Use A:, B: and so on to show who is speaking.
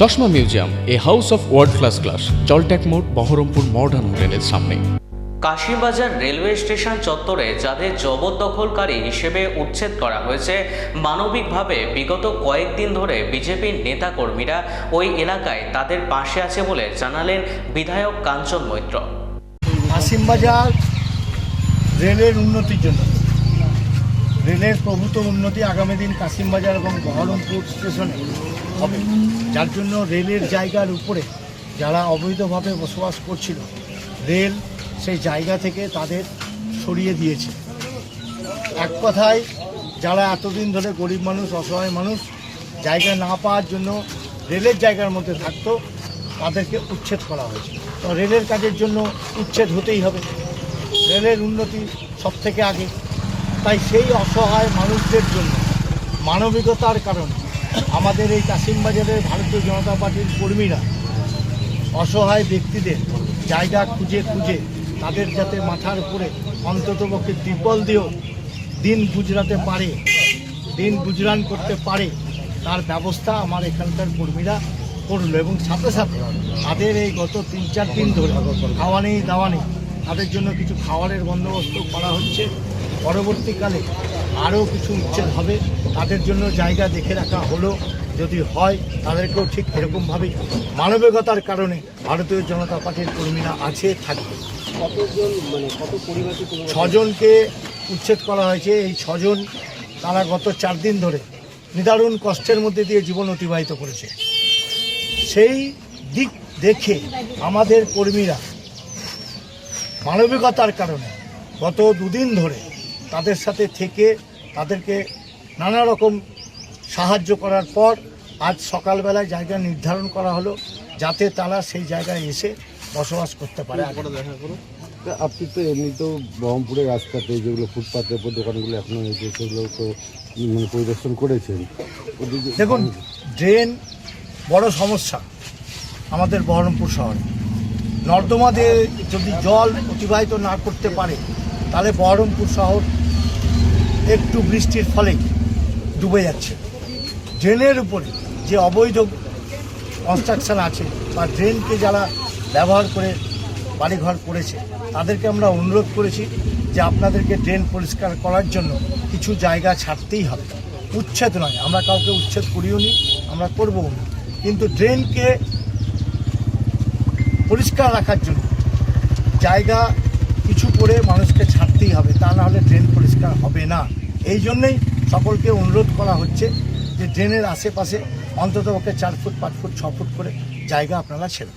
A: চশমা museum, a house of world class, জলট্যাক মোড়, বহরমপুর মডার্ন হোটেলের সামনে।
B: কাশিমবাজার রেলওয়ে স্টেশন চত্বরে যাদের জবরদখলকারী হিসেবে উচ্ছেদ করা হয়েছে মানবিকভাবে বিগত কয়েকদিন ধরে বিজেপির নেতাকর্মীরা ওই এলাকায় তাদের পাশে আছে বলে জানালেন বিধায়ক কাঞ্চন মৈত্র।
C: কাশিমবাজার রেলের উন্নতির জন্য, রেলের প্রভূত উন্নতি আগামী দিন কাশিমবাজার এবং বহরমপুর স্টেশনে হবে, যার জন্য রেলের জায়গার উপরে যারা অবৈধভাবে বসবাস করছিল রেল সেই জায়গা থেকে তাদের সরিয়ে দিয়েছে। এক কথায় যারা এতদিন ধরে গরিব মানুষ, অসহায় মানুষ জায়গা না পাওয়ার জন্য রেলের জায়গার মধ্যে থাকতো, তাদেরকে উচ্ছেদ করা হয়েছে। তো রেলের কাজের জন্য উচ্ছেদ হতেই হবে, রেলের উন্নতি সব থেকে আগে। তাই সেই অসহায় মানুষদের জন্য মানবিকতার কারণে আমাদের এই কাশিমবাজারের ভারতীয় জনতা পার্টির কর্মীরা অসহায় ব্যক্তিদের জায়গা খুঁজে খুঁজে তাদের যাতে মাথার উপরে অন্ততপক্ষে ত্রিপল দিয়েও দিন গুজরাতে পারে, দিন গুজরান করতে পারে, তার ব্যবস্থা আমার এখানকার কর্মীরা করলো। এবং সাথে সাথে তাদের এই গত 3-4 দিন ধরে খাওয়া নেই, দাওয়া নেই, তাদের জন্য কিছু খাবারের বন্দোবস্ত করা হচ্ছে। পরবর্তীকালে আরও কিছু উচ্ছেদ হবে, তাদের জন্য জায়গা দেখে রাখা হলো। যদি হয় তাদেরকেও ঠিক এরকমভাবেই মানবিকতার কারণে ভারতীয় জনতা পার্টির কর্মীরা আছে, থাকবে।
D: কত পরিবার?
C: 6 জনকে উচ্ছেদ করা হয়েছে। এই 6 জন তারা গত 4 দিন ধরে নিদারুণ কষ্টের মধ্যে দিয়ে জীবন অতিবাহিত করেছে। সেই দিক দেখে আমাদের কর্মীরা মানবিকতার কারণে গত 2 দিন ধরে তাদের সাথে থেকে তাদেরকে নানা রকম সাহায্য করার পর আজ সকালবেলায় জায়গা নির্ধারণ করা হলো, যাতে তারা সেই জায়গায় এসে বসবাস করতে পারে।
D: আপনি তো এমনিতেও বহরমপুরের রাস্তাতে যেগুলো ফুটপাতের উপর দোকানগুলো এখনো হয়েছে সেগুলো তো পরিদর্শন করেছেন।
C: দেখুন, ড্রেন বড় সমস্যা আমাদের বহরমপুর শহরে। নর্দমা দিয়ে যদি জল অতিবাহিত না করতে পারে তাহলে বহরমপুর শহর একটু বৃষ্টির ফলে ডুবে যাচ্ছে। ড্রেনের উপরে যে অবৈধ কনস্ট্রাকশন আছে বা ড্রেনকে যারা ব্যবহার করে বাড়িঘর করেছে তাদেরকে আমরা অনুরোধ করেছি যে আপনাদেরকে ড্রেন পরিষ্কার করার জন্য কিছু জায়গা ছাড়তেই হবে, উচ্ছেদ নয়। আমরা কাউকে উচ্ছেদ করিও নি, আমরা করবও না, কিন্তু ড্রেনকে পরিষ্কার রাখার জন্য জায়গা কিছু করে মানুষকে ছাড়তেই হবে, তা না হলে ড্রেন পরিষ্কার হবে না। এই জন্যেই সকলকে অনুরোধ করা হচ্ছে যে ড্রেনের আশেপাশে অন্ততপক্ষে 4 ফুট, 5 ফুট, 6 ফুট করে জায়গা আপনারা ছেড়ে